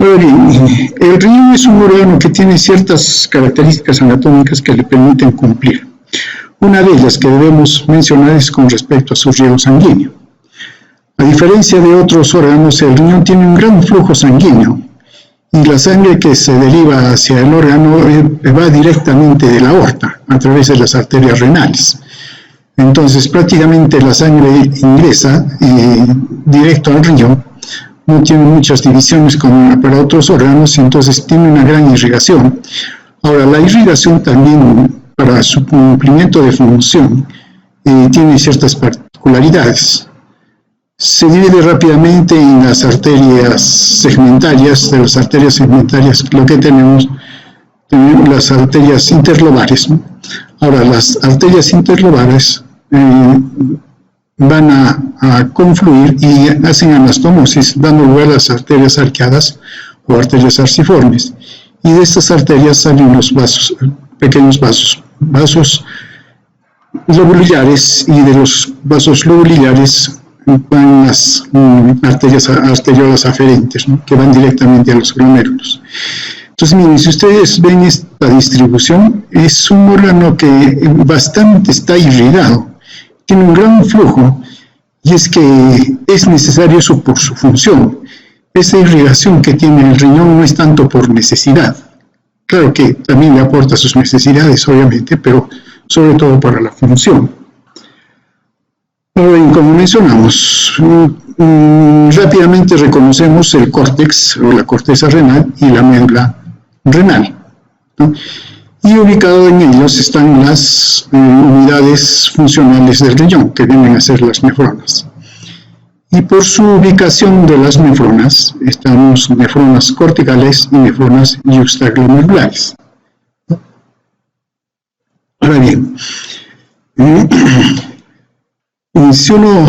Ahora bien, el riñón es un órgano que tiene ciertas características anatómicas que le permiten cumplir. Una de ellas que debemos mencionar es con respecto a su riego sanguíneo. A diferencia de otros órganos, el riñón tiene un gran flujo sanguíneo y la sangre que se deriva hacia el órgano va directamente de la aorta a través de las arterias renales. Entonces, prácticamente la sangre ingresa directo al riñón, no tiene muchas divisiones como para otros órganos, y entonces tiene una gran irrigación. Ahora, la irrigación también, para su cumplimiento de función, tiene ciertas particularidades. Se divide rápidamente en las arterias segmentarias. De las arterias segmentarias, lo que tenemos las arterias interlobares, ¿no? Ahora, las arterias interlobares van a confluir y hacen anastomosis, dando lugar a las arterias arqueadas o arterias arciformes. Y de estas arterias salen los vasos, pequeños vasos lobulares, y de los vasos lobulares van las arteriolas aferentes, ¿no?, que van directamente a los glomérulos. Entonces, miren, si ustedes ven esta distribución, es un órgano que bastante está irrigado, tiene un gran flujo, y es que es necesario eso por su función. Esa irrigación que tiene el riñón no es tanto por necesidad. Claro que también le aporta sus necesidades, obviamente, pero sobre todo para la función. Ahora bien, como mencionamos, rápidamente reconocemos el córtex o la corteza renal y la médula renal, ¿no? Y ubicado en ellos están las unidades funcionales del riñón, que vienen a ser las nefronas. Y por su ubicación de las nefronas, estamos nefronas corticales y nefronas yuxtaglomerulares. Ahora bien, si uno,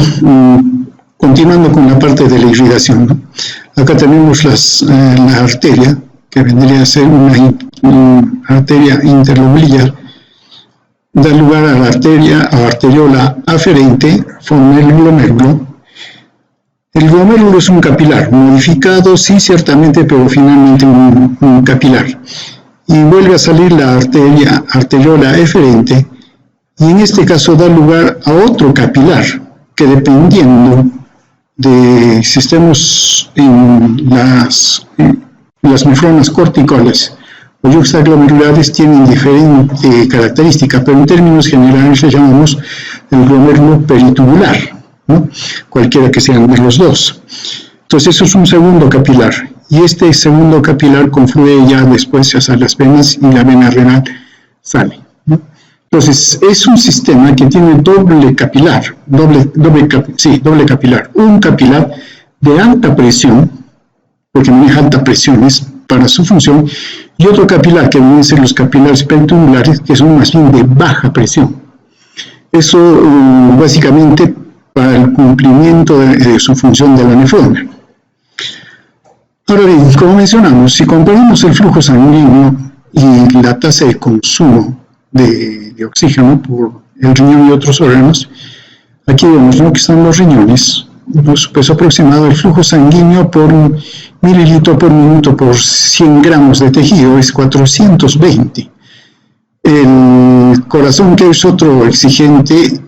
continuando con la parte de la irrigación, ¿no?, acá tenemos la arteria, que vendría a ser una arteria interlobular, da lugar a la arteriola aferente, forma el glomérulo. El glomérulo es un capilar, modificado, sí, ciertamente, pero finalmente un capilar. Y vuelve a salir la arteriola eferente, y en este caso da lugar a otro capilar, que dependiendo de si estemos en las nefronas corticales o yuxtaglomerulares, tienen diferente característica, pero en términos generales le llamamos el glomérulo peritubular, ¿no?, cualquiera que sean de los dos. Entonces eso es un segundo capilar, y este segundo capilar confluye ya después hacia las venas, y la vena renal sale, ¿no? Entonces es un sistema que tiene doble capilar, doble capilar, un capilar de alta presión, porque maneja altas presiones para su función, y otro capilar que deben ser los capilares peritubulares, que son más bien de baja presión. Eso básicamente para el cumplimiento de su función de la nefrona. Ahora bien, como mencionamos, si comparamos el flujo sanguíneo y la tasa de consumo de oxígeno por el riñón y otros órganos, aquí vemos, ¿no?, que están los riñones. Su peso aproximado del flujo sanguíneo por mililitro por minuto por 100 gramos de tejido es 420. El corazón, que es otro exigente,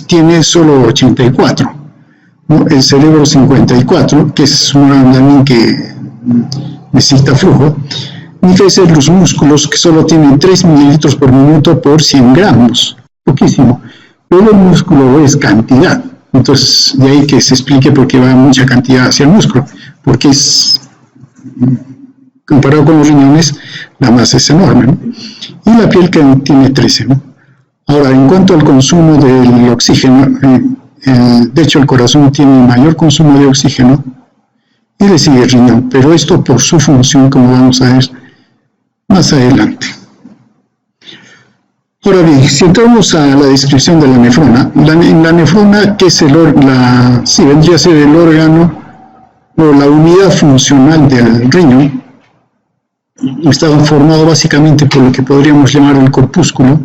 tiene solo 84, ¿no? El cerebro 54, que es un órgano también que necesita flujo. Y fíjense los músculos, que solo tienen 3 mililitros por minuto por 100 gramos, poquísimo. Pero el músculo es cantidad. Entonces, de ahí que se explique por qué va mucha cantidad hacia el músculo, porque es, comparado con los riñones, la masa es enorme, ¿no? Y la piel, que tiene 13, ¿no? Ahora, en cuanto al consumo del oxígeno, de hecho el corazón tiene mayor consumo de oxígeno y le sigue el riñón, pero esto por su función, como vamos a ver más adelante. Ahora bien, si entramos a la descripción de la nefrona, la nefrona, que es vendría a ser el órgano o la unidad funcional del riñón, está formado básicamente por lo que podríamos llamar el corpúsculo,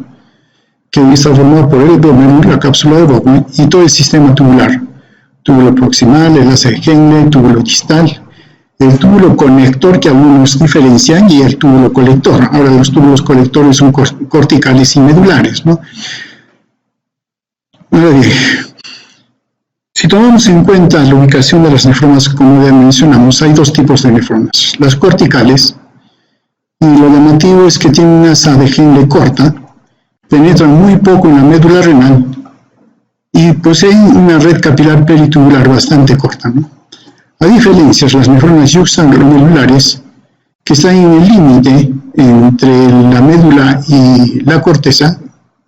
que está formado por el glomérulo, la cápsula de Bowman, y todo el sistema tubular, túbulo proximal, el asa de Henle, túbulo distal, el túbulo conector, que algunos diferencian, y el túbulo colector. Ahora, los túbulos colectores son corticales y medulares, ¿no? Ahora bien, si tomamos en cuenta la ubicación de las nefronas, como ya mencionamos, hay dos tipos de nefronas. Las corticales, y lo llamativo es que tienen una asa de Henle corta, penetran muy poco en la médula renal y poseen una red capilar peritubular bastante corta, ¿no? A diferencia, las nefronas yuxtaglomerulares, que están en el límite entre la médula y la corteza,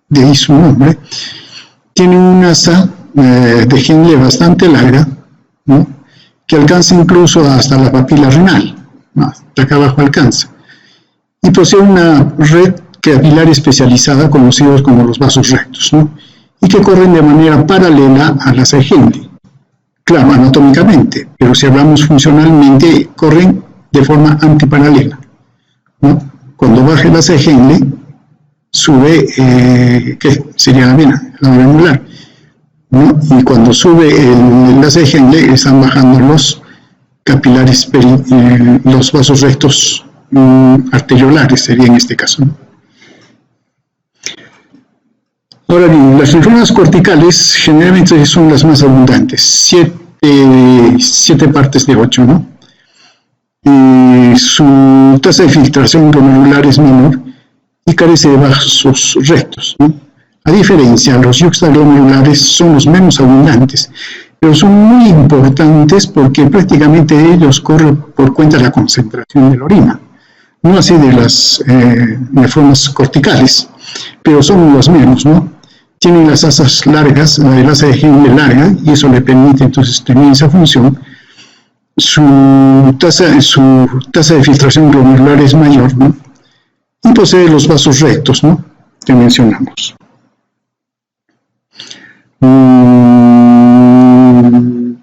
de ahí su nombre, tienen una asa de Henle bastante larga, ¿no?, que alcanza incluso hasta la papila renal, ¿no?, hasta acá abajo alcanza, y posee una red capilar especializada, conocidos como los vasos rectos, ¿no?, y que corren de manera paralela a la asa de Henle. Claro, anatómicamente, pero si hablamos funcionalmente, corren de forma antiparalela, ¿no? Cuando baja la asa de Henle, sube, ¿qué sería la vena granular, ¿no? Y cuando sube el asa de Henle, están bajando los capilares, los vasos rectos arteriolares, sería en este caso, ¿no? Ahora bien, las nefronas corticales generalmente son las más abundantes, 7 partes de 8, ¿no? Y su tasa de filtración glomerular es menor y carece de vasos rectos, ¿no? A diferencia, los yuxtaglomerulares son los menos abundantes, pero son muy importantes porque prácticamente ellos corren por cuenta de la concentración de la orina, no así de las nefronas corticales, pero son los menos, ¿no? Tienen las asas largas, el asa de Henle larga, y eso le permite entonces tener esa función. Su tasa de filtración glomerular es mayor, ¿no? Y posee los vasos rectos, ¿no?, que mencionamos.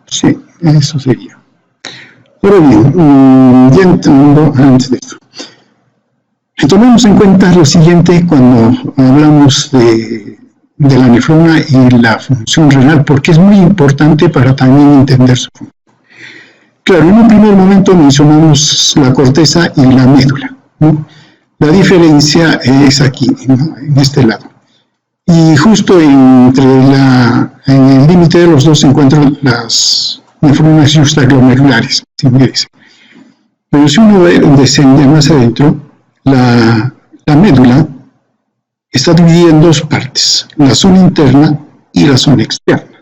Sí, eso sería. Ahora bien, ya entrando antes de esto, tomemos en cuenta lo siguiente cuando hablamos de la nefrona y la función renal, porque es muy importante para también entender su función. Claro, en un primer momento mencionamos la corteza y la médula, ¿no? La diferencia es aquí, ¿no?, en este lado. Y justo en el límite de los dos se encuentran las nefronas yuxtaglomerulares, ¿sí me dice? Pero si uno desciende más adentro, la médula está dividida en dos partes, la zona interna y la zona externa,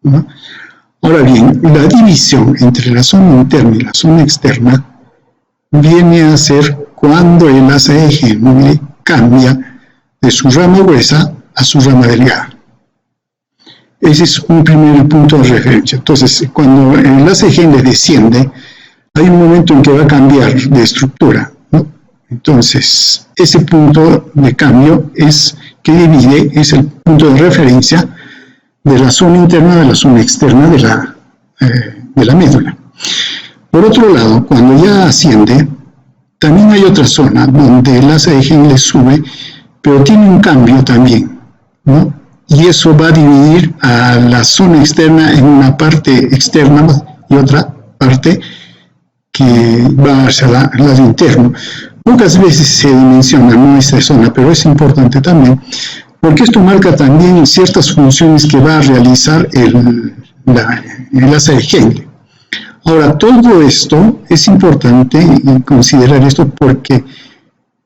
¿no? Ahora bien, la división entre la zona interna y la zona externa viene a ser cuando el asa de Henle cambia de su rama gruesa a su rama delgada. Ese es un primer punto de referencia. Entonces, cuando el asa de Henle desciende, hay un momento en que va a cambiar de estructura, ¿no? Entonces, ese punto de cambio es el punto de referencia de la zona interna de la zona externa de la médula. Por otro lado, cuando ya asciende, también hay otra zona donde el asa de Henle sube, pero tiene un cambio también, ¿no? Y eso va a dividir a la zona externa en una parte externa y otra parte que va hacia el lado interno. Pocas veces se dimensiona, ¿no?, esta zona, pero es importante también, porque esto marca también ciertas funciones que va a realizar el asa de Henle. Ahora, todo esto es importante considerar esto porque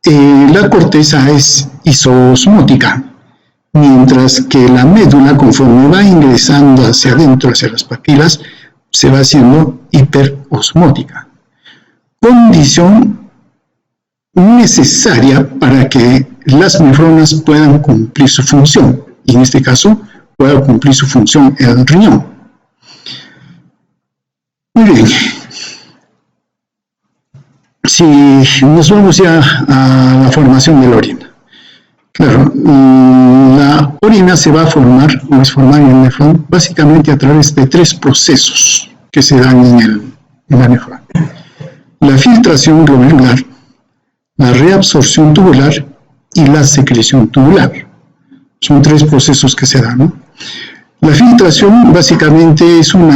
la corteza es isoosmótica, mientras que la médula, conforme va ingresando hacia adentro, hacia las papilas, se va haciendo hiperosmótica. Condición necesaria para que las nefronas puedan cumplir su función, y en este caso pueda cumplir su función el riñón. Muy bien. Si nos vamos ya a la formación de la orina. Claro, la orina se va a formar, o es formada en el nefrón, básicamente a través de 3 procesos que se dan en la nefrona. La filtración glomerular, la reabsorción tubular y la secreción tubular. Son 3 procesos que se dan, ¿no? La filtración básicamente es un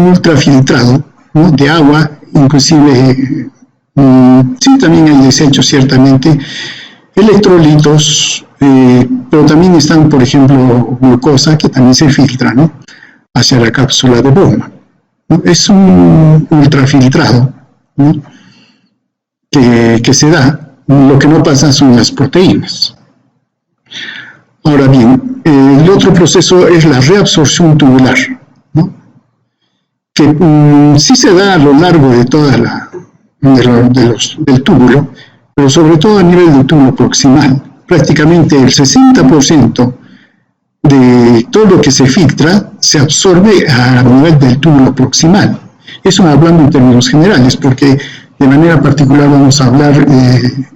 ultrafiltrado ¿no? De agua, inclusive, sí, también hay desechos, ciertamente, electrolitos, pero también están, por ejemplo, glucosa, que también se filtra, ¿no? Hacia la cápsula de Bowman, ¿no? Es un ultrafiltrado, ¿no? que se da. Lo que no pasa son las proteínas. Ahora bien, el otro proceso es la reabsorción tubular, ¿no? Que sí se da a lo largo de toda del túbulo, pero sobre todo a nivel del túbulo proximal. Prácticamente el 60% de todo lo que se filtra se absorbe a nivel del túbulo proximal. Eso hablando en términos generales, porque de manera particular vamos a hablar de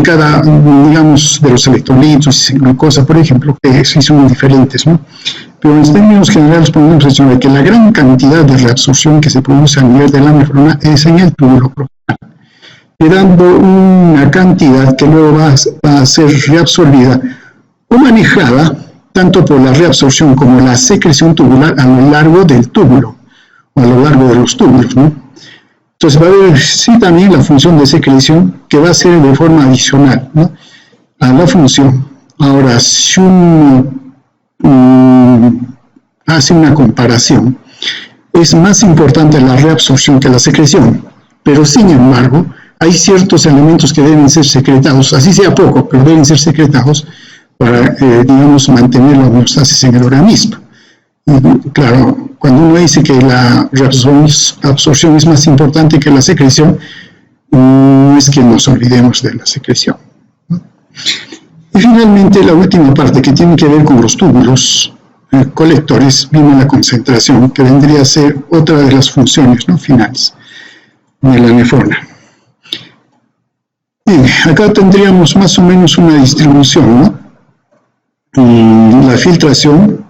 cada, digamos, de los electrolitos y glucosa, por ejemplo, que sí son diferentes, ¿no? Pero en términos generales podemos decir que la gran cantidad de reabsorción que se produce a nivel de la nefrona es en el túbulo proximal, quedando una cantidad que luego va a ser reabsorbida o manejada tanto por la reabsorción como la secreción tubular a lo largo del túbulo, o a lo largo de los túbulos, ¿no? Entonces va a haber sí también la función de secreción que va a ser de forma adicional, ¿no? A la función. Ahora, si uno hace una comparación, es más importante la reabsorción que la secreción, pero sin embargo, hay ciertos elementos que deben ser secretados, así sea poco, pero deben ser secretados para, digamos, mantener la homeostasis en el organismo. Y, claro, cuando uno dice que la reabsorción es más importante que la secreción, no es que nos olvidemos de la secreción, ¿no? Y finalmente, la última parte que tiene que ver con los túbulos colectores, viene la concentración, que vendría a ser otra de las funciones, ¿no?, finales de la nefrona. Bien, acá tendríamos más o menos una distribución, ¿no? La filtración,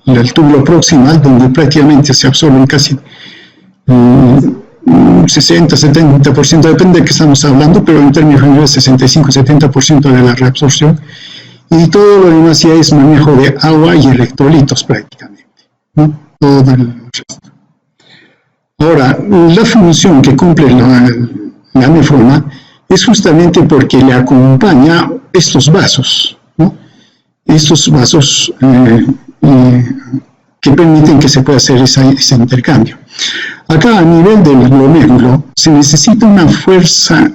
el túbulo proximal, donde prácticamente se absorben casi 60-70%, depende de qué estamos hablando, pero en términos generales 65-70% de la reabsorción, y todo lo demás ya es manejo de agua y electrolitos prácticamente, ¿no? Todo el resto. Ahora, la función que cumple la nefrona es justamente porque le acompaña estos vasos, ¿no? Estos vasos que permiten que se pueda hacer ese intercambio. Acá a nivel del glomérulo se necesita una fuerza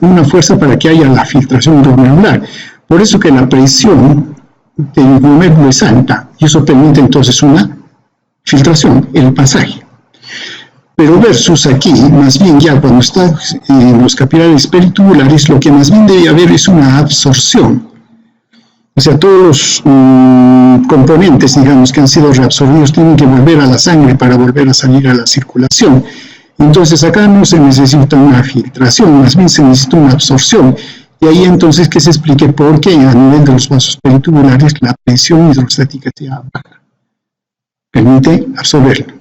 para que haya la filtración glomerular. Por eso que la presión del glomérulo es alta y eso permite entonces una filtración, el pasaje. Pero versus aquí, más bien ya cuando está en los capilares peritubulares, lo que más bien debe haber es una absorción. O sea, todos los componentes, digamos, que han sido reabsorbidos tienen que volver a la sangre para volver a salir a la circulación. Entonces acá no se necesita una filtración, más bien se necesita una absorción. Y ahí entonces que se explique por qué a nivel de los vasos peritubulares la presión hidrostática sea baja. Permite absorberlo.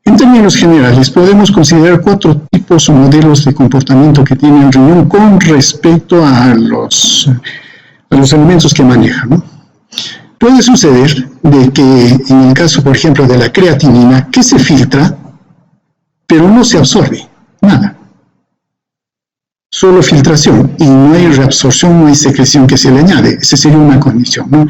En términos generales, podemos considerar 4 tipos o modelos de comportamiento que tiene el riñón con respecto a los elementos que maneja, ¿no? Puede suceder de que en el caso, por ejemplo, de la creatinina, que se filtra, pero no se absorbe, nada. Solo filtración, y no hay reabsorción, no hay secreción que se le añade. Esa sería una condición, ¿no?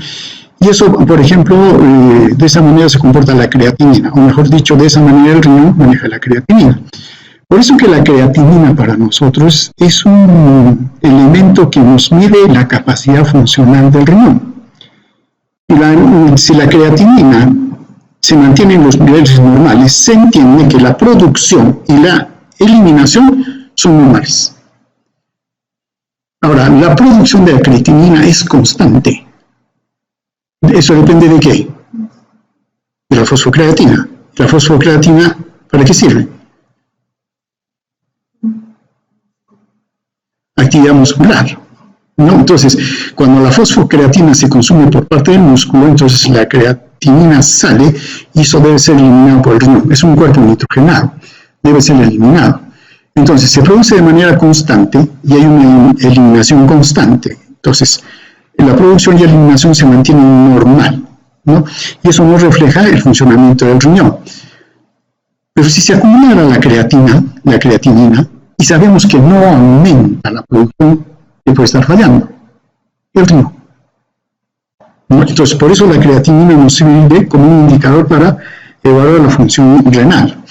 Y eso, por ejemplo, de esa manera se comporta la creatinina, o mejor dicho, de esa manera el riñón maneja la creatinina. Por eso que la creatinina para nosotros es un elemento que nos mide la capacidad funcional del riñón. Si la creatinina se mantiene en los niveles normales, se entiende que la producción y la eliminación son normales. Ahora, la producción de la creatinina es constante. ¿Eso depende de qué? De la fosfocreatina. ¿La fosfocreatina para qué sirve? Actividad muscular, ¿no? Entonces, cuando la fosfocreatina se consume por parte del músculo, entonces la creatinina sale y eso debe ser eliminado por el riñón. Es un cuerpo nitrogenado, debe ser eliminado. Entonces, se produce de manera constante y hay una eliminación constante. Entonces, la producción y eliminación se mantienen normal, ¿no? Y eso no refleja el funcionamiento del riñón. Pero si se acumulara la creatinina, y sabemos que no aumenta la producción, ¿qué puede estar fallando? El riñón. ¿No? Entonces, por eso la creatinina nos sirve como un indicador para evaluar la función renal.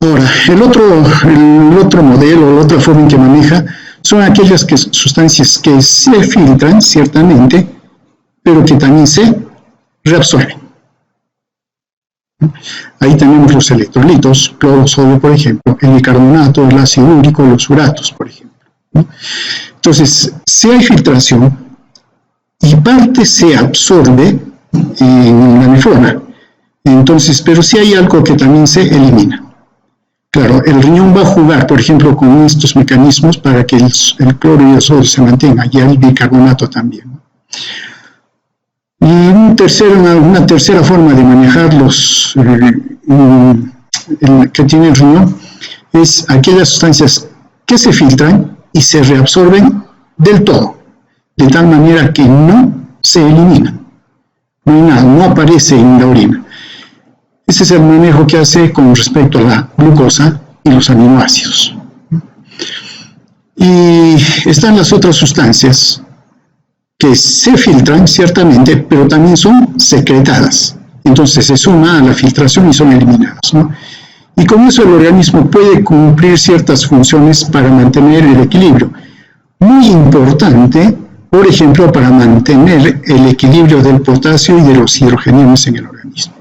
Ahora, el otro modelo, la otra forma en que maneja, son aquellas sustancias que se filtran, ciertamente, pero que también se reabsorben. Ahí tenemos los electrolitos, cloro, sodio, por ejemplo, el bicarbonato, el ácido úrico, los uratos, por ejemplo. Entonces, si hay filtración y parte se absorbe en la nefrona, entonces, pero si hay algo que también se elimina. Claro, el riñón va a jugar, por ejemplo, con estos mecanismos para que el cloro y el sodio se mantengan, y el bicarbonato también. Y una tercera forma de manejar que tiene el riñón es aquellas sustancias que se filtran y se reabsorben del todo, de tal manera que no se eliminan. No hay nada, no aparece en la orina. Ese es el manejo que hace con respecto a la glucosa y los aminoácidos. Y están las otras sustancias que se filtran, ciertamente, pero también son secretadas. Entonces se suma a la filtración y son eliminadas, ¿no? Y con eso el organismo puede cumplir ciertas funciones para mantener el equilibrio. Muy importante, por ejemplo, para mantener el equilibrio del potasio y de los hidrogeniones en el organismo.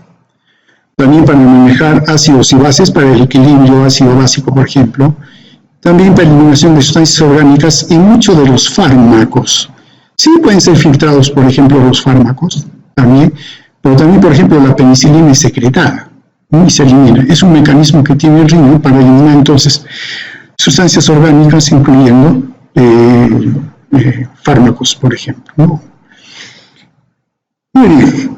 También para manejar ácidos y bases, para el equilibrio ácido básico, por ejemplo. También para eliminación de sustancias orgánicas y muchos de los fármacos. Sí pueden ser filtrados, por ejemplo, los fármacos también, pero también, por ejemplo, la penicilina es secretada, ¿no? Y se elimina. Es un mecanismo que tiene el riñón para eliminar entonces sustancias orgánicas, incluyendo fármacos, por ejemplo, ¿no? Muy bien.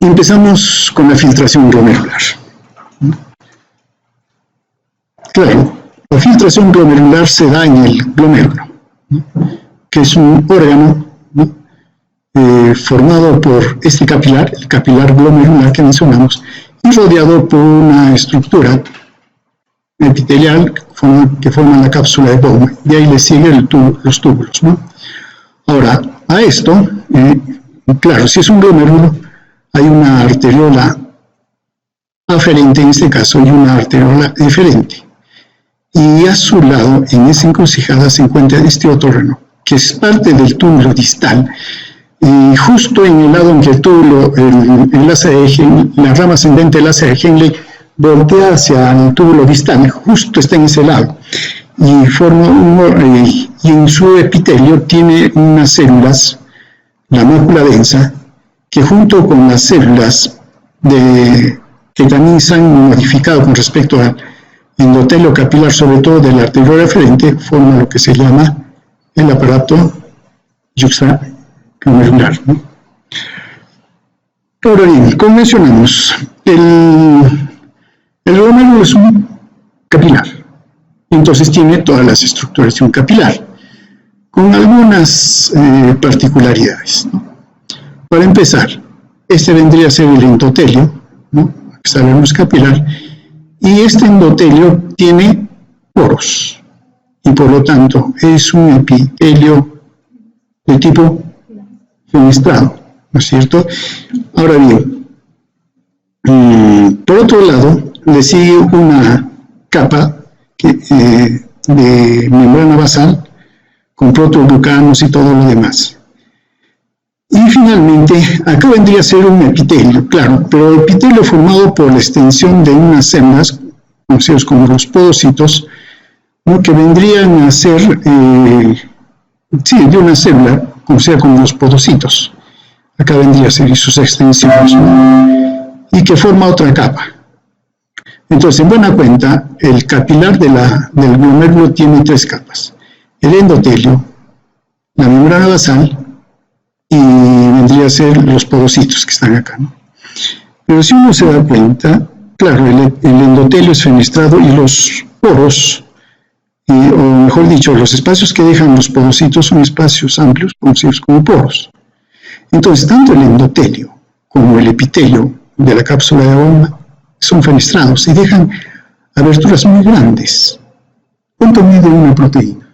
Empezamos con la filtración glomerular. Claro, la filtración glomerular se da en el glomérulo, ¿no? Que es un órgano, ¿no? Formado por este capilar, el capilar glomerular que mencionamos, y rodeado por una estructura epitelial que forma la cápsula de Bowman, y ahí le siguen los túbulos, ¿no? Ahora, a esto, claro, si es un glomérulo, hay una arteriola aferente en este caso y una arteriola eferente. Y a su lado, en esa encrucijada, se encuentra este otro órgano, que es parte del túbulo distal, y justo en el lado en que el túbulo, el asa de Henle, la rama ascendente del asa de Henle voltea hacia el túbulo distal, justo está en ese lado, y en su epitelio tiene unas células, la mácula densa, que junto con las células que también se han modificado con respecto al endotelio capilar, sobre todo de la arteriola eferente, forma lo que se llama el aparato yuxtaglomerular, ¿no? Ahora bien, como mencionamos, el glomérulo es un capilar, entonces tiene todas las estructuras de un capilar, con algunas particularidades, ¿no? Para empezar, este vendría a ser el endotelio, ¿no? Aquí sabemos capilar, y este endotelio tiene poros, y por lo tanto es un epitelio de tipo fenestrado, ¿no es cierto? Ahora bien, por otro lado, le sigue una capa de membrana basal con protoglucanos y todo lo demás. Y finalmente, acá vendría a ser un epitelio, claro, pero el epitelio formado por la extensión de unas células, conocidos como los podocitos, ¿no? Que vendrían a ser, de una célula, conocida como los podocitos. Acá vendría a ser sus extensiones, ¿no? Y que forma otra capa. Entonces, en buena cuenta, el capilar del glomérulo tiene tres capas: el endotelio, la membrana basal y vendría a ser los podocitos que están acá, ¿no? Pero si uno se da cuenta, claro, el endotelio es fenestrado y los poros, o mejor dicho, los espacios que dejan los podocitos son espacios amplios, conocidos como poros. Entonces, tanto el endotelio como el epitelio de la cápsula de Bowman son fenestrados y dejan aberturas muy grandes. ¿Cuánto mide una proteína?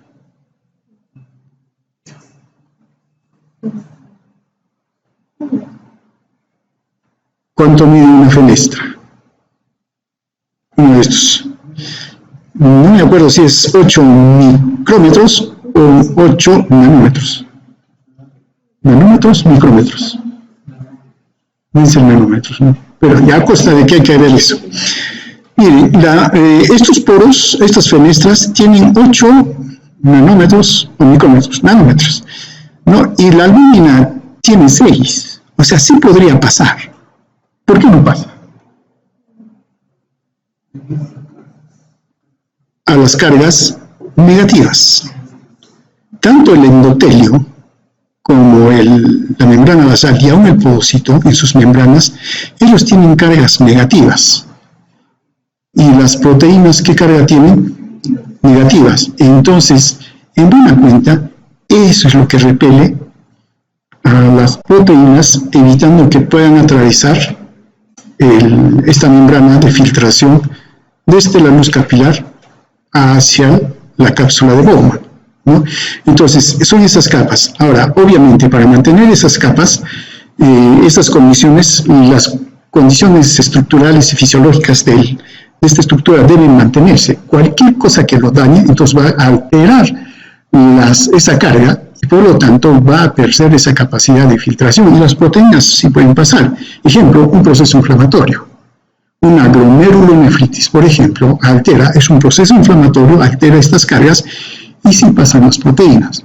¿Cuánto mide una fenestra? Uno de estos. No me acuerdo si es 8 micrómetros o 8 nanómetros. Nanómetros, micrómetros. Dicen nanómetros, ¿no? Pero ya a costa de que hay que ver eso. Miren, estos poros, estas fenestras, tienen 8 nanómetros o micrómetros, nanómetros, ¿no? Y la alúmina tiene 6. O sea, sí podría pasar. ¿Por qué no pasa? A las cargas negativas. Tanto el endotelio como la membrana basal y aún el podocito en sus membranas, ellos tienen cargas negativas. Y las proteínas, ¿qué carga tienen? Negativas. Entonces, en buena cuenta, eso es lo que repele a las proteínas, evitando que puedan atravesar esta membrana de filtración desde la luz capilar hacia la cápsula de Bowman, ¿no? Entonces, son esas capas. Ahora, obviamente, para mantener esas capas, estas condiciones, las condiciones estructurales y fisiológicas de esta estructura deben mantenerse. Cualquier cosa que lo dañe, entonces va a alterar esa carga y por lo tanto va a perder esa capacidad de filtración. Y las proteínas sí pueden pasar. Ejemplo, un proceso inflamatorio. Una glomerulonefritis, por ejemplo, es un proceso inflamatorio, altera estas cargas y sí pasan las proteínas.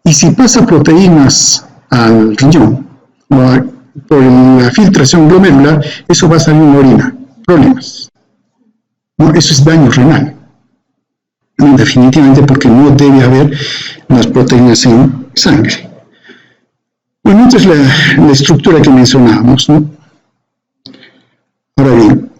Y si pasa proteínas al riñón por la filtración glomerular, eso va a salir en la orina. Problemas. ¿No? Eso es daño renal. Definitivamente porque no debe haber las proteínas en sangre. Bueno, esta es la estructura que mencionábamos, ¿no? Ahora bien,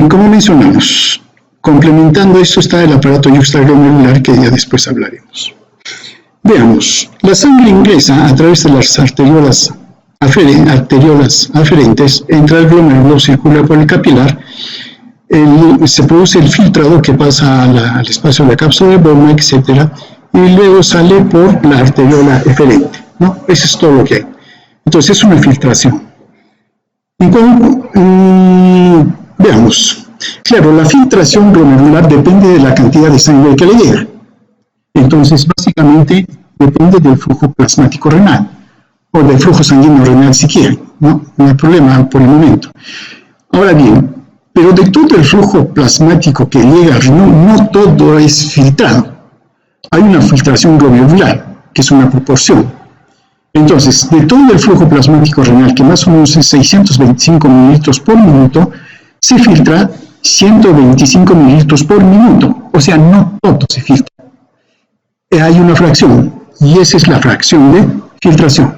como mencionamos, complementando esto está el aparato extraglomerular que ya después hablaremos. Veamos, la sangre ingresa a través de las arteriolas aferentes, entra al glomérulo, circula por el capilar, se produce el filtrado que pasa al espacio de la cápsula de Bowman, etc. Y luego sale por la arteriola eferente, ¿no? Eso es todo lo que hay. Entonces es una filtración. Y veamos, claro, la filtración glomerular depende de la cantidad de sangre que le llega. Entonces, básicamente, depende del flujo plasmático renal, o del flujo sanguíneo renal si quieren, ¿no? No hay problema por el momento. Ahora bien, pero de todo el flujo plasmático que llega al riñón, no todo es filtrado. Hay una filtración glomerular, que es una proporción. Entonces, de todo el flujo plasmático renal, que más o menos es 625 mililitros por minuto, se filtra 125 mililitros por minuto. O sea, no todo se filtra. Hay una fracción, y esa es la fracción de filtración.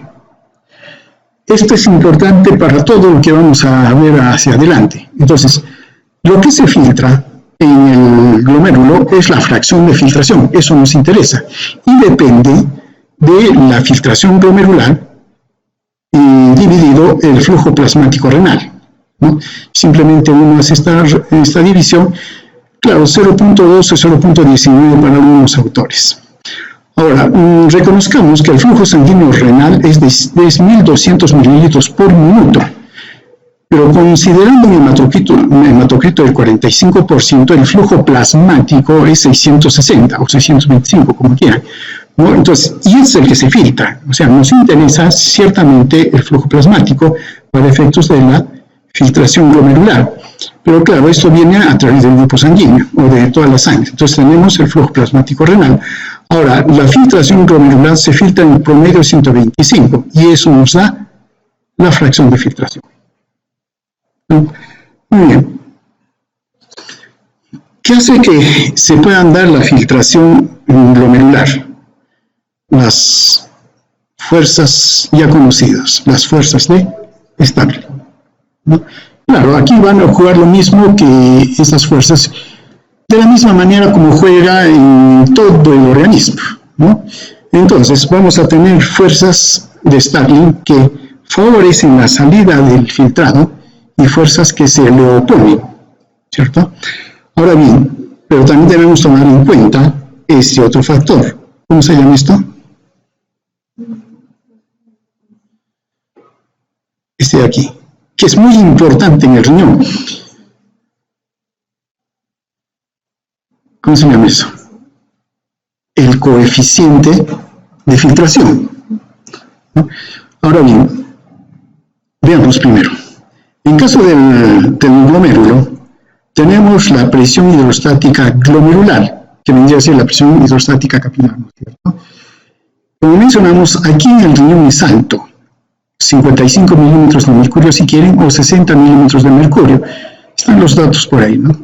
Esto es importante para todo lo que vamos a ver hacia adelante. Entonces, lo que se filtra en el glomérulo es la fracción de filtración. Eso nos interesa. Y depende de la filtración glomerular dividido el flujo plasmático renal, ¿no? Simplemente uno hace esta división, claro, 0.2 o 0.19 para algunos autores. Ahora, reconozcamos que el flujo sanguíneo renal es de 1.200 mililitros por minuto, pero considerando un hematocrito del 45%, el flujo plasmático es 660 o 625, como quieran, ¿no? Entonces, y es el que se filtra. O sea, nos interesa ciertamente el flujo plasmático para efectos de la filtración glomerular. Pero claro, esto viene a través del grupo sanguíneo o de toda la sangre. Entonces tenemos el flujo plasmático renal. Ahora, la filtración glomerular se filtra en promedio 125 y eso nos da la fracción de filtración. Muy bien. ¿Qué hace que se puedan dar la filtración glomerular? Las fuerzas ya conocidas, las fuerzas de Starling, ¿no? Claro, aquí van a jugar lo mismo que estas fuerzas, de la misma manera como juega en todo el organismo, ¿no? Entonces, vamos a tener fuerzas de Starling que favorecen la salida del filtrado y fuerzas que se le oponen, ¿cierto? Ahora bien, pero también debemos tomar en cuenta este otro factor. ¿Cómo se llama esto? Este de aquí, que es muy importante en el riñón. ¿Cómo se llama eso? El coeficiente de filtración, ¿no? Ahora bien, veamos primero. En caso del glomérulo, tenemos la presión hidrostática glomerular, que vendría a ser la presión hidrostática capilar, ¿no es cierto? Como mencionamos, aquí en el riñón es alto, 55 milímetros de mercurio si quieren, o 60 milímetros de mercurio. Están los datos por ahí, ¿no?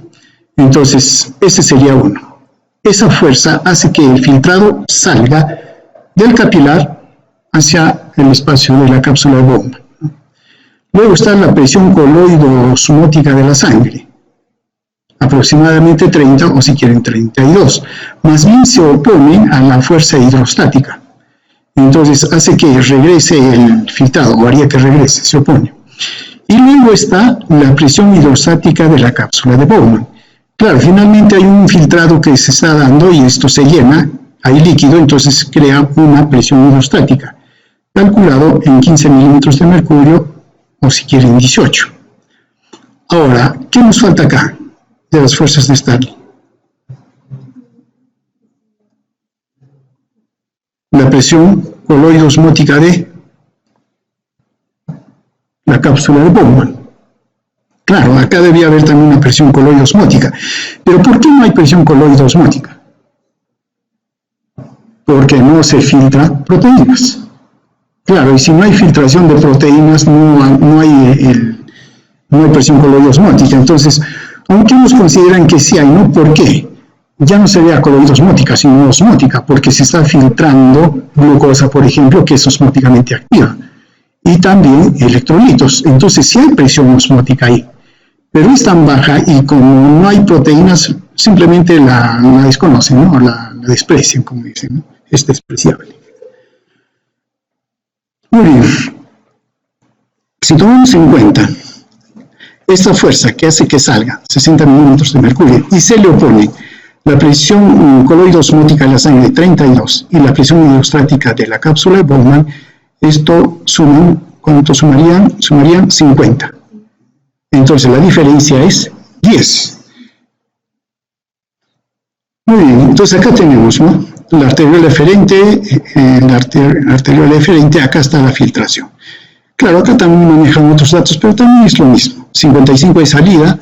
Entonces, ese sería uno. Esa fuerza hace que el filtrado salga del capilar hacia el espacio de la cápsula de Bowman. Luego está la presión coloidosmótica de la sangre, aproximadamente 30 o si quieren 32. Más bien se oponen a la fuerza hidrostática. Entonces hace que regrese el filtrado, o haría que regrese, se opone. Y luego está la presión hidrostática de la cápsula de Bowman. Claro, finalmente hay un filtrado que se está dando y esto se llena, hay líquido, entonces crea una presión hidrostática, calculado en 15 milímetros de mercurio, o si quieren 18. Ahora, ¿qué nos falta acá de las fuerzas de Starling? La presión coloidosmótica de la cápsula de Bowman. Claro, acá debía haber también una presión coloidosmótica. Pero ¿por qué no hay presión coloidosmótica? Porque no se filtran proteínas. Claro, y si no hay filtración de proteínas, no hay presión coloidosmótica. Entonces, aunque unos consideran que sí hay, ¿no? ¿Por qué? Ya no sería coloidosmótica, sino osmótica, porque se está filtrando glucosa, por ejemplo, que es osmóticamente activa. Y también electrolitos. Entonces, sí hay presión osmótica ahí. Pero es tan baja y como no hay proteínas, simplemente la desconocen, ¿no? La desprecian, como dicen, ¿no? Es despreciable. Muy bien. Si tomamos en cuenta esta fuerza que hace que salga 60 milímetros de mercurio y se le opone la presión coloidosmótica de la sangre de 32 y la presión hidrostática de la cápsula de Bowman, esto suman, ¿cuánto sumarían? Sumarían 50. Entonces la diferencia es 10. Muy bien, entonces acá tenemos, ¿no? La arteriola eferente, acá está la filtración. Claro, acá también manejan otros datos, pero también es lo mismo. 55 de salida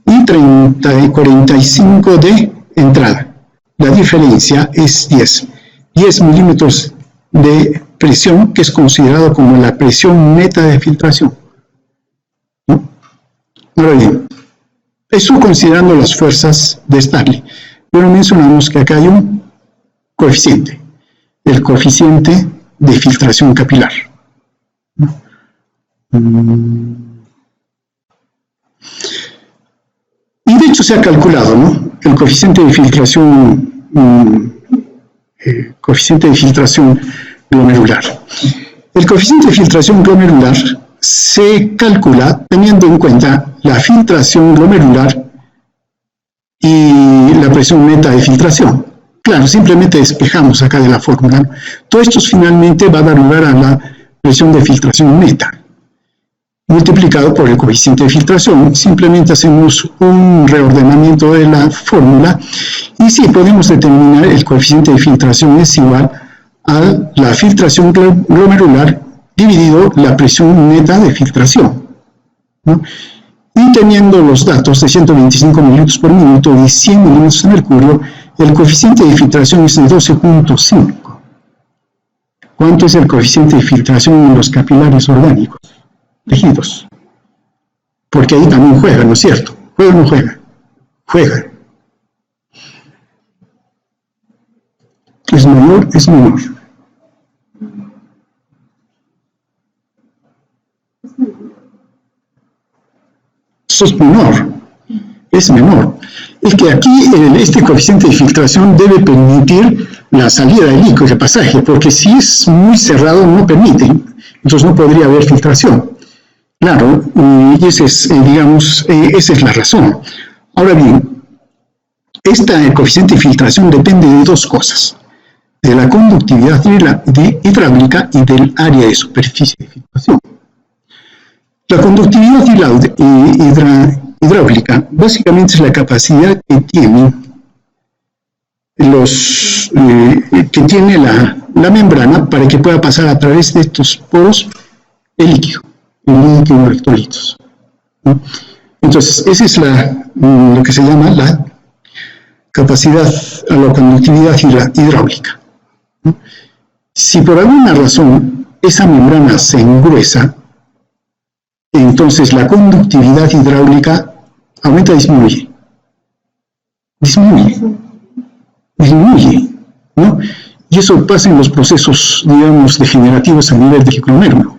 y 45 de entrada. La diferencia es 10. 10 milímetros de presión, que es considerado como la presión neta de filtración, ¿no? Ahora bien, eso considerando las fuerzas de Starling, pero mencionamos que acá hay un coeficiente, el coeficiente de filtración capilar. Y de hecho se ha calculado, ¿no? El coeficiente de filtración, glomerular. El coeficiente de filtración glomerular se calcula teniendo en cuenta la filtración glomerular y la presión neta de filtración. Claro, simplemente despejamos acá de la fórmula, ¿no? Todo esto finalmente va a dar lugar a la presión de filtración neta, multiplicado por el coeficiente de filtración. Simplemente hacemos un reordenamiento de la fórmula y sí, podemos determinar el coeficiente de filtración es igual a la filtración glomerular dividido la presión neta de filtración, ¿no? Y teniendo los datos de 125 mililitros por minuto y 100 milímetros de mercurio, el coeficiente de filtración es de 12.5. ¿Cuánto es el coeficiente de filtración en los capilares orgánicos? Tejidos. Porque ahí también juega, ¿no es cierto? ¿Juega o no juega? Juega. ¿Es menor? Es menor. Eso es menor. Es menor. Es que aquí este coeficiente de filtración debe permitir la salida del líquido de pasaje, porque si es muy cerrado no permite. Entonces no podría haber filtración. Claro, y esa es, esa es la razón. Ahora bien, el coeficiente de filtración depende de dos cosas: de la conductividad hidráulica y del área de superficie de filtración. La conductividad hidráulica básicamente es la capacidad que tiene la membrana para que pueda pasar a través de estos poros el líquido electrolitos, ¿no? Entonces, esa es lo que se llama la capacidad a la conductividad hidráulica, ¿no? Si por alguna razón esa membrana se engruesa, entonces la conductividad hidráulica aumenta o disminuye. Disminuye, ¿no? Y eso pasa en los procesos, degenerativos a nivel del glomérulo.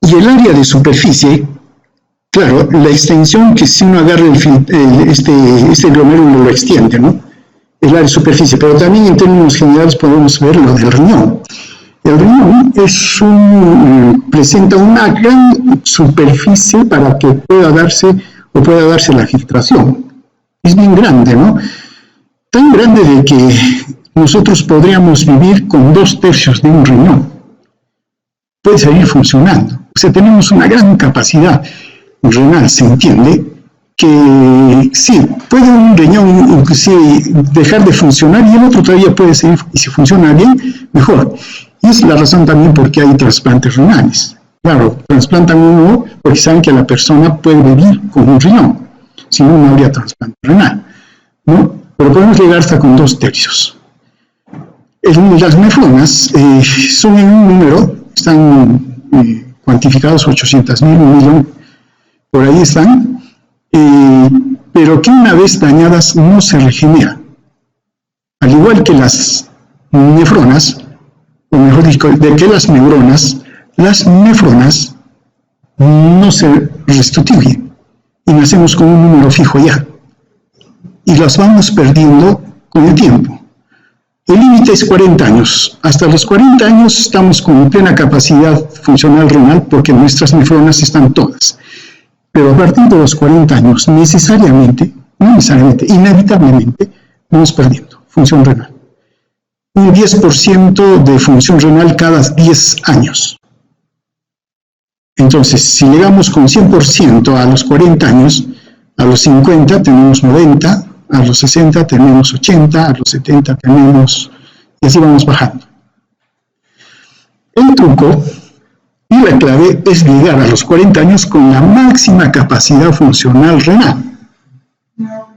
Y el área de superficie, claro, la extensión, que si uno agarra este glomérulo lo extiende, ¿no? El área de superficie, pero también en términos generales podemos ver lo del riñón. El riñón presenta una gran superficie para que pueda darse la filtración. Es bien grande, ¿no? Tan grande de que nosotros podríamos vivir con 2/3 de un riñón. Puede seguir funcionando. O sea, tenemos una gran capacidad renal, se entiende, que sí, puede un riñón inclusive dejar de funcionar y el otro todavía puede seguir, y si funciona bien, mejor. Y es la razón también por qué hay trasplantes renales. Claro, trasplantan uno porque saben que la persona puede vivir con un riñón, si no, no habría trasplante renal, ¿no? Pero podemos llegar hasta con 2/3. Las nefronas son en un número, están cuantificados 800.000, 1.000.000, por ahí están, pero que una vez dañadas no se regeneran. Al igual que las nefronas, o mejor dicho, de que las nefronas no se restituyen y nacemos con un número fijo ya. Y las vamos perdiendo con el tiempo. El límite es 40 años. Hasta los 40 años estamos con plena capacidad funcional renal porque nuestras nefronas están todas. Pero a partir de los 40 años, inevitablemente, vamos perdiendo función renal. Un 10% de función renal cada 10 años. Entonces, si llegamos con 100% a los 40 años, a los 50 tenemos 90, a los 60 tenemos 80, a los 70 tenemos, y así vamos bajando. El truco y la clave es llegar a los 40 años con la máxima capacidad funcional renal.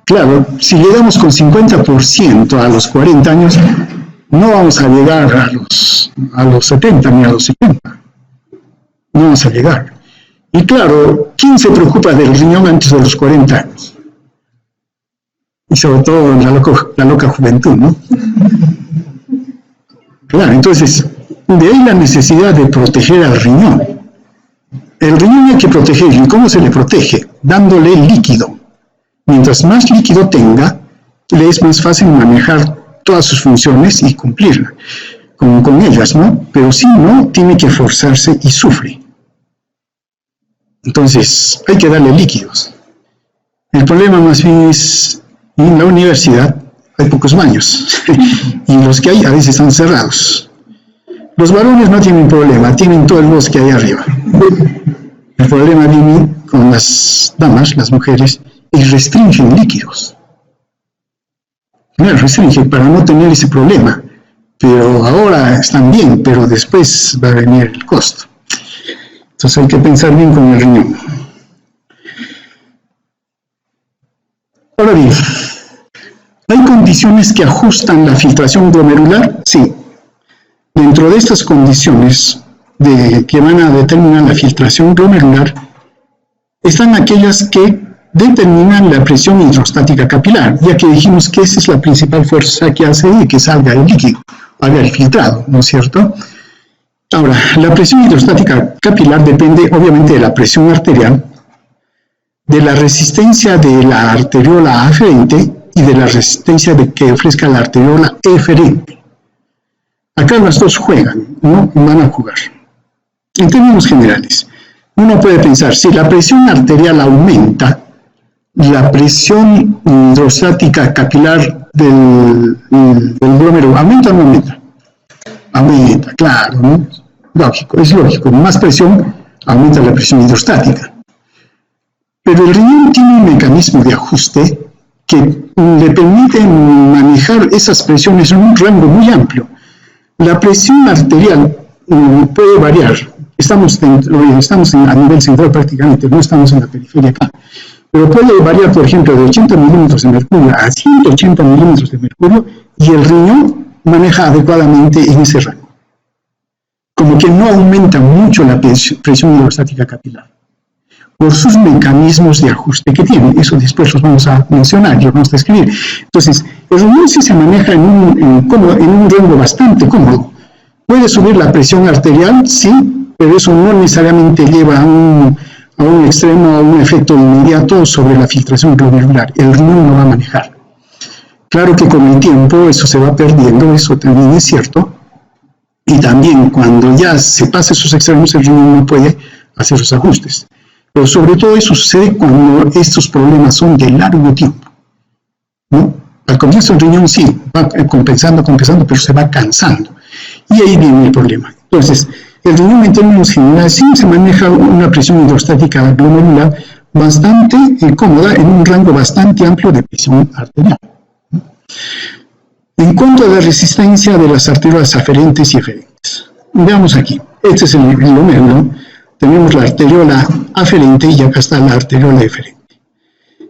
Claro, si llegamos con 50% a los 40 años, no vamos a llegar a los 70 ni a los 50. No vamos a llegar. Y claro, ¿quién se preocupa del riñón antes de los 40 años? Y sobre todo la loca juventud, ¿no? Claro, entonces, de ahí la necesidad de proteger al riñón. El riñón hay que protegerlo. ¿Y cómo se le protege? Dándole líquido. Mientras más líquido tenga, le es más fácil manejar todas sus funciones y cumplir con ellas, ¿no? Pero si no, tiene que forzarse y sufre. Entonces, hay que darle líquidos. El problema más bien es, en la universidad hay pocos baños, y los que hay a veces están cerrados. Los varones no tienen problema, tienen todo el bosque ahí arriba. El problema viene con las damas, las mujeres, y restringen líquidos. Restringen para no tener ese problema, pero ahora están bien, pero después va a venir el costo. Entonces hay que pensar bien con el riñón. Ahora bien, ¿hay condiciones que ajustan la filtración glomerular? Sí. Dentro de estas condiciones que van a determinar la filtración glomerular, están aquellas que determinan la presión hidrostática capilar, ya que dijimos que esa es la principal fuerza que hace de que salga el líquido, haga el filtrado, ¿no es cierto? Ahora, la presión hidrostática capilar depende obviamente de la presión arterial, de la resistencia de la arteriola aferente y de la resistencia que ofrezca la arteriola eferente. Acá las dos juegan, ¿no? Van a jugar. En términos generales, uno puede pensar, si la presión arterial aumenta, la presión hidrostática capilar del glómerulo ¿aumenta o no aumenta? Aumenta, claro, ¿no? Lógico, es lógico. Más presión, aumenta la presión hidrostática. Pero el riñón tiene un mecanismo de ajuste que le permite manejar esas presiones en un rango muy amplio. La presión arterial puede variar. Estamos a nivel central prácticamente, no estamos en la periferia acá. Pero puede variar, por ejemplo, de 80 milímetros de mercurio a 180 milímetros de mercurio y el riñón maneja adecuadamente en ese rango. Como que no aumenta mucho la presión hidrostática capilar por sus mecanismos de ajuste que tiene. Eso después los vamos a mencionar, los vamos a describir. Entonces, el riñón sí se maneja en un rango bastante cómodo. Puede subir la presión arterial, sí, pero eso no necesariamente lleva a un extremo, a un efecto inmediato sobre la filtración glomerular. El riñón lo va a manejar. Claro que con el tiempo eso se va perdiendo, eso también es cierto. Y también cuando ya se pasa esos extremos, el riñón no puede hacer sus ajustes. Pero sobre todo eso sucede cuando estos problemas son de largo tiempo, ¿no? Al comienzo el riñón sí va compensando, pero se va cansando. Y ahí viene el problema. Entonces, el riñón en términos generales sí se maneja una presión hidrostática glomerular bastante cómoda en un rango bastante amplio de presión arterial. En cuanto a la resistencia de las arteriolas aferentes y eferentes, veamos aquí. Este es el glomérulo. Tenemos la arteriola aferente y acá está la arteriola eferente.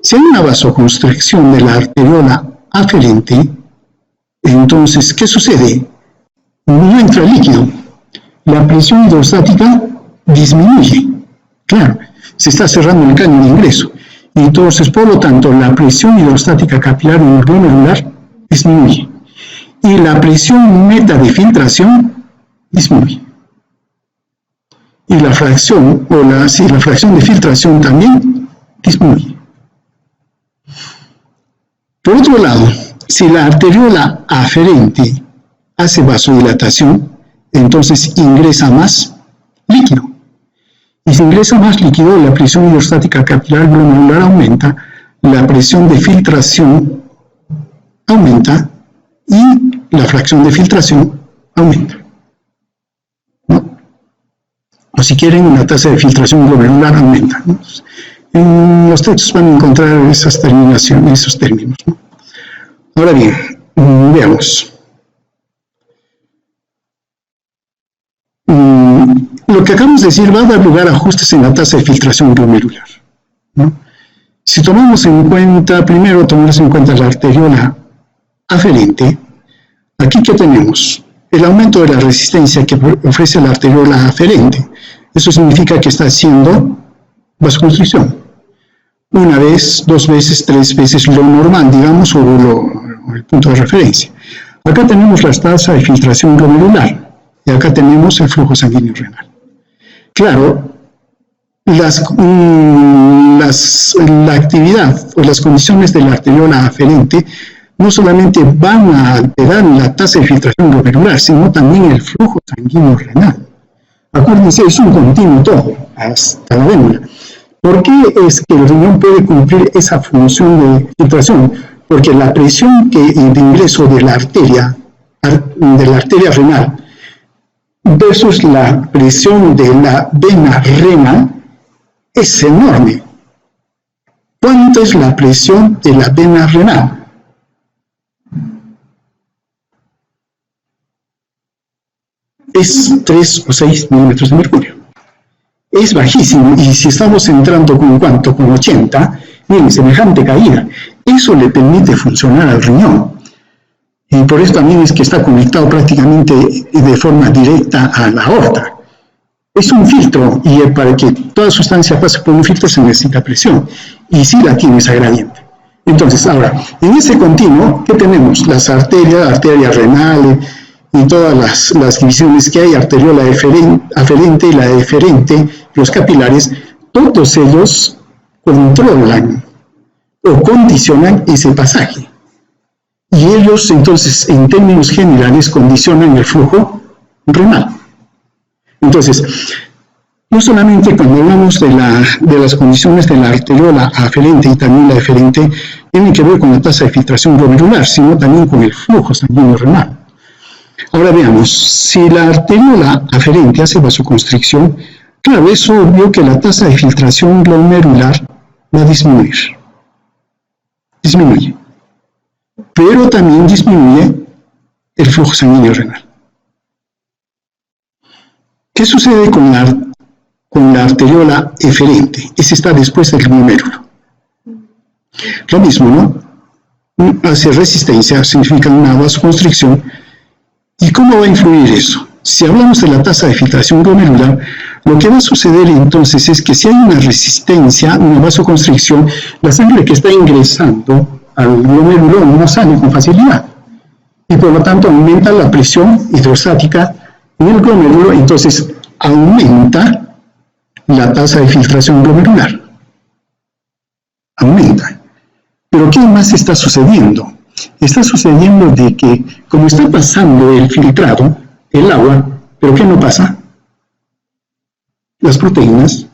Si hay una vasoconstricción de la arteriola aferente, entonces, ¿qué sucede? No entra líquido. La presión hidrostática disminuye. Claro, se está cerrando el caño de ingreso. Y entonces, por lo tanto, la presión hidrostática capilar en el glomerular disminuye. Y la presión meta de filtración disminuye. Y la fracción, la fracción de filtración también disminuye. Por otro lado, si la arteriola aferente hace vasodilatación, entonces ingresa más líquido. Y si ingresa más líquido, la presión hidrostática capilar glomerular aumenta, la presión de filtración aumenta y la fracción de filtración aumenta. O si quieren, la tasa de filtración glomerular aumenta, ¿no? En los textos van a encontrar esas terminaciones, esos términos, ¿no? Ahora bien, veamos. Lo que acabamos de decir va a dar lugar a ajustes en la tasa de filtración glomerular, ¿no? Si tomamos en cuenta, primero tomamos en cuenta la arteriola aferente, aquí ¿qué tenemos? El aumento de la resistencia que ofrece la arteriola aferente. Eso significa que está haciendo vasoconstricción. Una vez, 2 veces, 3 veces lo normal, digamos, o el punto de referencia. Acá tenemos la tasa de filtración glomerular y acá tenemos el flujo sanguíneo renal. Claro, la actividad o las condiciones de la arteriola aferente no solamente van a alterar la tasa de filtración glomerular, sino también el flujo sanguíneo renal. Acuérdense, es un continuo todo, hasta la vénula. ¿Por qué es que el riñón puede cumplir esa función de filtración? Porque la presión de ingreso de la arteria renal versus la presión de la vena renal es enorme. ¿Cuánto es la presión de la vena renal? Es 3 o 6 milímetros de mercurio. Es bajísimo, y si estamos entrando con ¿cuánto? Con 80, miren, semejante caída. Eso le permite funcionar al riñón. Y por eso también es que está conectado prácticamente de forma directa a la aorta. Es un filtro, y para que toda sustancia pase por un filtro se necesita presión, y sí la tiene esa gradiente. Entonces, ahora, en ese continuo, ¿qué tenemos? Las arterias renales, y todas las divisiones que hay, arteriola aferente y la eferente, los capilares, todos ellos controlan o condicionan ese pasaje. Y ellos, entonces, en términos generales, condicionan el flujo renal. Entonces, no solamente cuando hablamos de las condiciones de la arteriola aferente y también la eferente, tienen que ver con la tasa de filtración glomerular, sino también con el flujo sanguíneo renal. Ahora veamos, si la arteriola aferente hace vasoconstricción, claro, es obvio que la tasa de filtración glomerular va a disminuir. Disminuye. Pero también disminuye el flujo sanguíneo renal. ¿Qué sucede con la arteriola eferente? Esa está después del glomérulo. Lo mismo, ¿no? Hace resistencia, significa una vasoconstricción. ¿Y cómo va a influir eso? Si hablamos de la tasa de filtración glomerular, lo que va a suceder entonces es que si hay una resistencia, una vasoconstricción, la sangre que está ingresando al glomérulo no sale con facilidad. Y por lo tanto aumenta la presión hidrostática en el glomérulo, entonces aumenta la tasa de filtración glomerular. Aumenta. Pero ¿qué más está sucediendo? Está sucediendo de que, como está pasando el filtrado, el agua, ¿pero qué no pasa? Las proteínas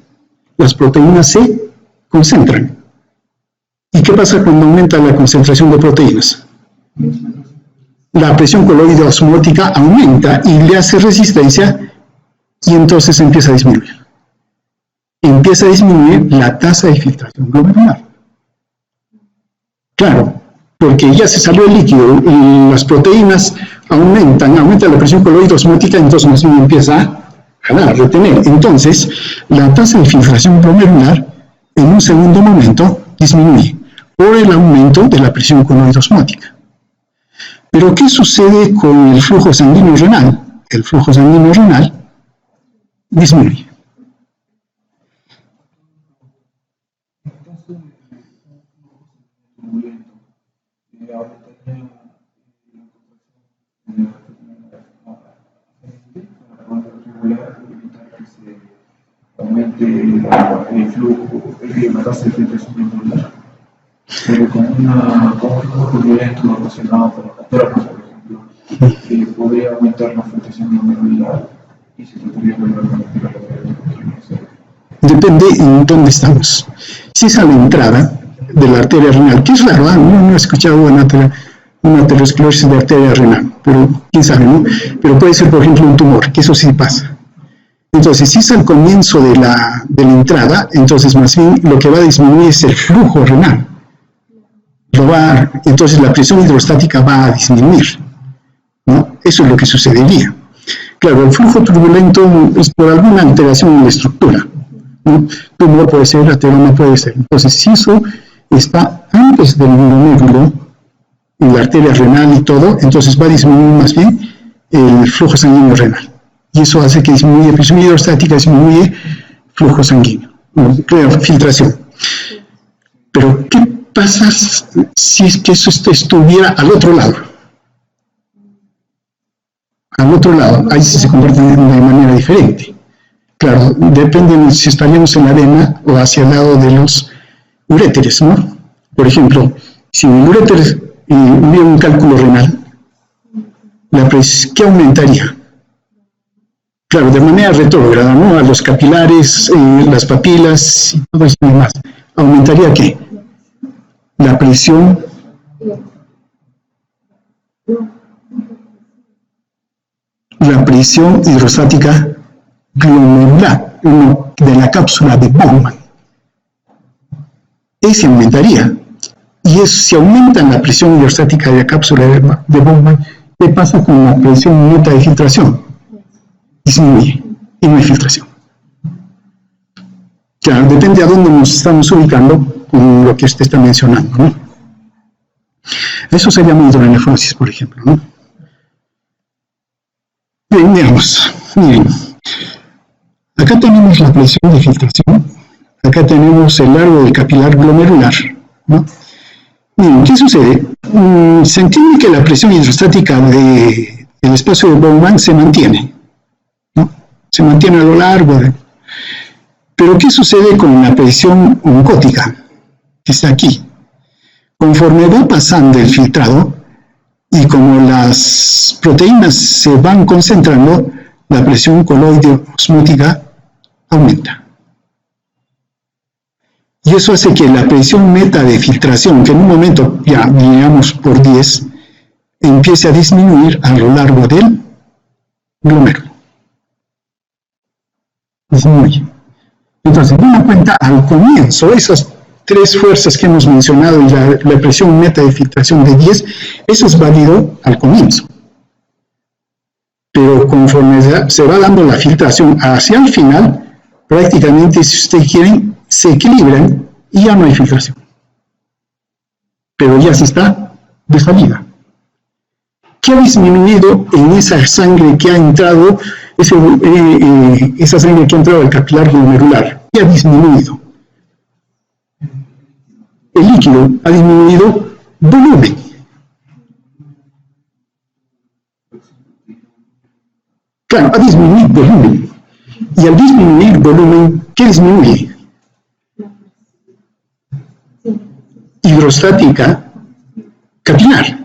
se concentran. ¿Y qué pasa cuando aumenta la concentración de proteínas? La presión coloide osmótica aumenta y le hace resistencia y entonces empieza a disminuir. Empieza a disminuir la tasa de filtración glomerular. Claro, porque ya se salió el líquido y las proteínas aumenta la presión coloide osmótica, entonces más bien empieza a jalar, a retener. Entonces, la tasa de filtración glomerular en un segundo momento disminuye por el aumento de la presión coloide osmótica. Pero ¿qué sucede con el flujo sanguíneo renal? El flujo sanguíneo renal disminuye. Aumente el flujo, la tasa de filtración glomerular, pero con un flujo turbulento relacionado con la terapia, por ejemplo, podría aumentar la filtración glomerular y se podría volver a meter. Depende en dónde estamos. Si es a la entrada de la arteria renal, que es raro, no he escuchado una aterosclerosis de arteria renal, pero quién sabe, ¿no? Pero puede ser, por ejemplo, un tumor, que eso sí pasa. Entonces, si es al comienzo de la entrada, entonces más bien lo que va a disminuir es el flujo renal. Entonces la presión hidrostática va a disminuir, ¿no? Eso es lo que sucedería. Claro, el flujo turbulento es por alguna alteración en la estructura, ¿no? Tumor puede ser, ateroma puede ser. Entonces, si eso está antes del glomérulo, en la arteria renal y todo, entonces va a disminuir más bien el flujo sanguíneo renal. Y eso hace que disminuya presión hidrostática, disminuye flujo sanguíneo, crea filtración. Pero, ¿qué pasa si es que eso estuviera al otro lado? Al otro lado, ahí sí se convierte de manera diferente. Claro, depende de si estaríamos en la vena o hacia el lado de los uréteres, ¿no? Por ejemplo, si en el uréter hubiera un cálculo renal, ¿qué aumentaría? Claro, de manera retrógrada, ¿no? A los capilares, las papilas y todo eso y demás. ¿Aumentaría qué? La presión hidrostática glomerular de la cápsula de Bowman. Ese aumentaría. Y eso, si aumenta la presión hidrostática de la cápsula de Bowman, ¿qué pasa con la presión neta de filtración? Disminuye y no hay filtración. Claro, depende a dónde nos estamos ubicando con lo que usted está mencionando, ¿no? Eso se llama hidronefrosis, por ejemplo, ¿no? Bien, veamos. Miren, acá tenemos la presión de filtración, acá tenemos el largo del capilar glomerular, ¿no? Miren, ¿qué sucede? Se entiende que la presión hidrostática del espacio de Bowman se mantiene, ¿no? Se mantiene a lo largo de... Pero ¿qué sucede con la presión oncótica? Que está aquí. Conforme va pasando el filtrado, Y como las proteínas se van concentrando, la presión coloide osmótica aumenta. Y eso hace que la presión meta de filtración, que en un momento ya miramos por 10, empiece a disminuir a lo largo del glomérulo. Disminuye. Entonces, dando cuenta al comienzo, esas 3 fuerzas que hemos mencionado y la presión meta de filtración de 10, eso es válido al comienzo. Pero conforme se va dando la filtración hacia el final, prácticamente, si ustedes quieren, se equilibran y ya no hay filtración. Pero ya se está de salida. ¿Qué ha disminuido en esa sangre que ha entrado, esa sangre que ha entrado al capilar glomerular? ¿Qué ha disminuido? El líquido ha disminuido volumen. Claro, ha disminuido volumen. Y al disminuir volumen, ¿qué disminuye? Hidrostática capilar.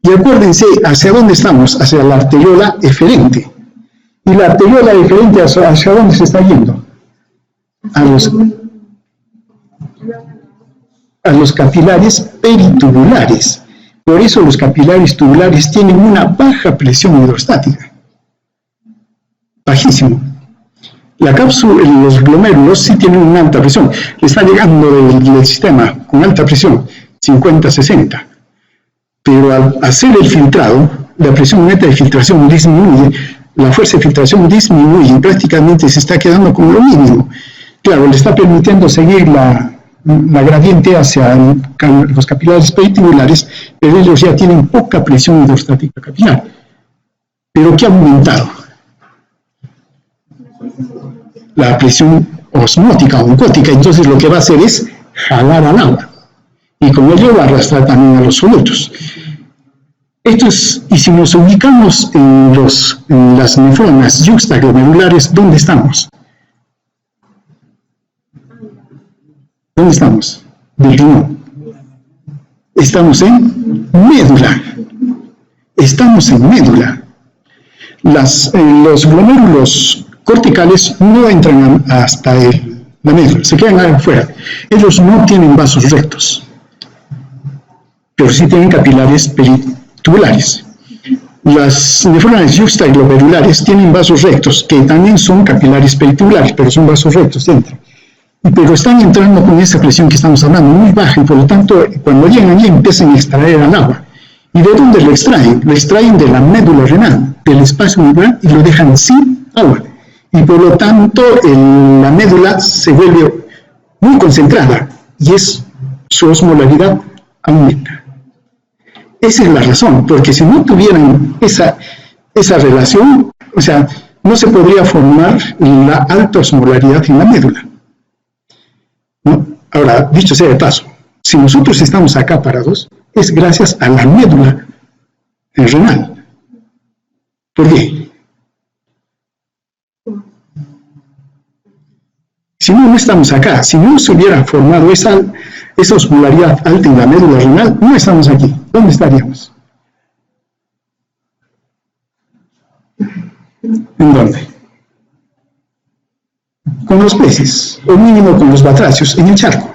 Y acuérdense, ¿hacia dónde estamos? Hacia la arteriola eferente. ¿Y la arteriola eferente hacia dónde se está yendo? A los capilares peritubulares. Por eso los capilares tubulares tienen una baja presión hidrostática. Bajísimo. La cápsula, los glomérulos sí tienen una alta presión. Le está llegando del sistema con alta presión, 50-60. Pero al hacer el filtrado, la presión neta de filtración disminuye, la fuerza de filtración disminuye y prácticamente se está quedando con lo mínimo. Claro, le está permitiendo seguir la gradiente hacia los capilares peritubulares, pero ellos ya tienen poca presión hidrostática capilar. ¿Pero qué ha aumentado? La presión osmótica o oncótica. Entonces lo que va a hacer es jalar al agua. Y con ello va a arrastrar también a los solutos. Esto es, y si nos ubicamos en las nefronas yuxtaglomerulares, ¿dónde estamos? ¿Dónde estamos? Del riñón. Estamos en médula. Estamos en médula. Los glomérulos corticales no entran hasta la médula, se quedan afuera. Ellos no tienen vasos rectos, pero sí tienen capilares peritubulares. Las nefronas yuxtaglomerulares tienen vasos rectos, que también son capilares peritubulares, pero son vasos rectos, entran. Pero están entrando con esa presión que estamos hablando, muy baja, y por lo tanto, cuando llegan allí empiezan a extraer al agua. ¿Y de dónde lo extraen? Lo extraen de la médula renal, del espacio medular, y lo dejan sin agua. Y por lo tanto, la médula se vuelve muy concentrada, y su osmolaridad aumenta. Esa es la razón, porque si no tuvieran esa relación, o sea, no se podría formar la alta osmolaridad en la médula. ¿No? Ahora, dicho sea de paso, si nosotros estamos acá parados, es gracias a la médula renal. ¿Por qué? Si no estamos acá, si no se hubiera formado esa osmolaridad alta en la médula renal, no estamos aquí. ¿Dónde estaríamos? ¿En dónde? Con los peces, o mínimo con los batracios, en el charco.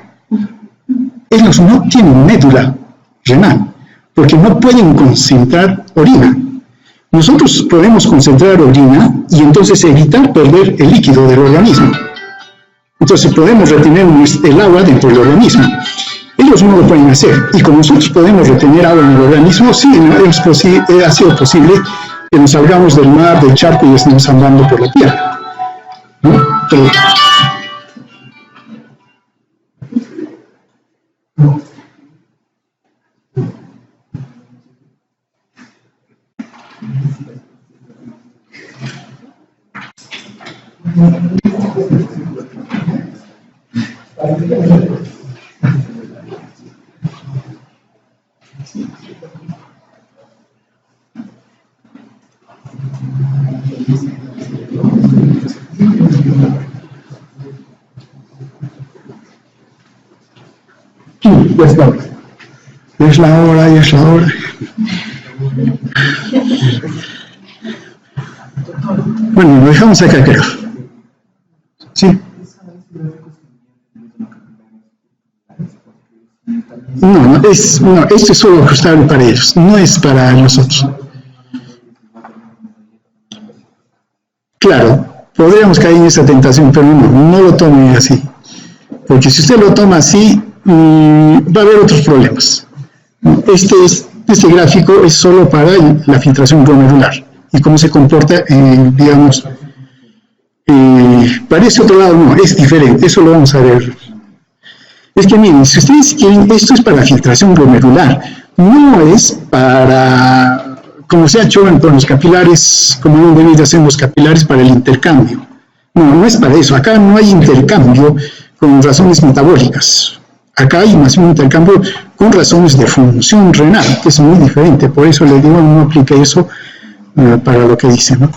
Ellos no tienen médula renal, porque no pueden concentrar orina. Nosotros podemos concentrar orina y entonces evitar perder el líquido del organismo. Entonces podemos retener el agua dentro del organismo. Ellos no lo pueden hacer. Y como nosotros podemos retener agua en el organismo, sí, ha sido posible que nos salgamos del mar, del charco y estemos andando por la tierra. ¿No? Pero, ya está. Ya es la hora, ya es la hora. Bueno, lo dejamos acá, creo. ¿Sí? No, esto es solo ajustable para ellos, no es para nosotros. Claro, podríamos caer en esa tentación, pero no lo tome así. Porque si usted lo toma así, va a haber otros problemas. Este gráfico es solo para la filtración glomerular y cómo se comporta, digamos, para ese otro lado no, es diferente, eso lo vamos a ver. Es que miren, si ustedes quieren, esto es para la filtración glomerular, no es para, como se ha hecho con los capilares, como no deben de hacer los capilares para el intercambio. No es para eso, acá no hay intercambio con razones metabólicas. Acá hay más un intercambio con razones de función renal, que es muy diferente, por eso le digo, no aplique eso para lo que dice, ¿no?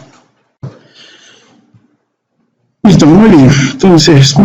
Listo, muy bien, entonces...